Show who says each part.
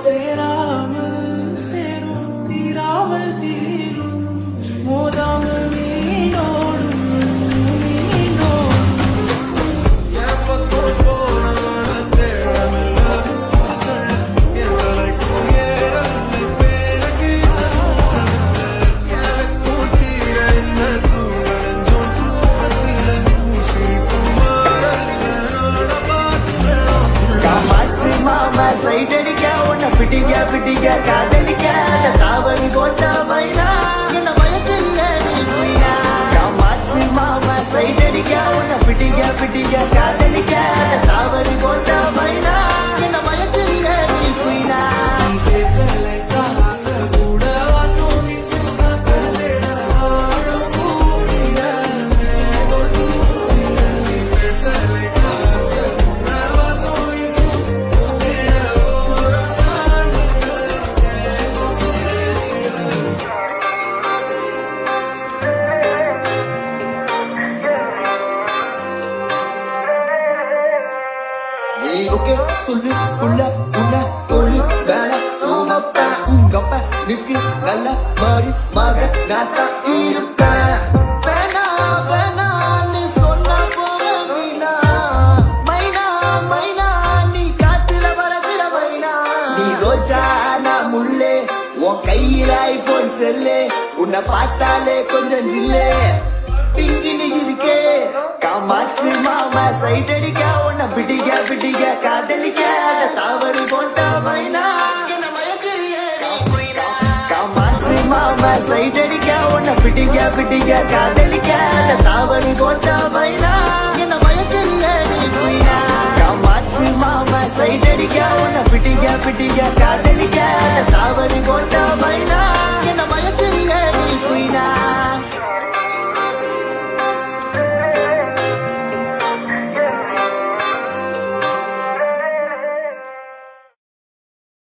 Speaker 1: சேராமல் சேரும் தீராமல் தீரும் மோதாமல் மீனோடும் மீனோடும்
Speaker 2: சைட் அடிக்க உன்னை பிடிக்க பிடிக்க காதலிக்க அந்த தாவணி போட்ட மைனா என்ன மயக்கல்ல நீ போயினா காமாட்சி மாமா சைட் அடிக்க உன்னை பிடிக்க பிடிக்க காதலிக்க அந்த தாவணி போட்ட மைனா என்ன மயக்கல்ல நீ போயினா ஓகே சொல்லு புள்ள உன்ன தொழு வேலை சோமப்ப உங்கப்ப நிக்கு நல்ல மாறி மக நாத்தா இருப்பேன் வேணா வேணான்னு சொன்னா போவ வீணா மைனா மைனா நீ காத்துல பறக்குற மைனா நீ ரோஜா நான் முள்ளே உன் கையில ஐபோன் செல்லு உன்னை பார்த்தாலே கொஞ்சம் ஜில்லே பிங்கினு இருக்கே காமாட்சி மாமா சைட் அடிக்க உன்னை பிடிக்க பிடிக்க காதலிக்க தாவணி போட்ட மைனா காமாட்சி மாமா சைட் அடிக்க உன்னை பிடிக்க பிடிக்க காதலிக்க தாவணி போட்ட மைனா என்ன மயக்கல்ல நீ போயினா காமாட்சி மாமா சைட் அடிக்க உன்னை பிடிக்க பிடிக்க காதலிக்க தாவணி போட்ட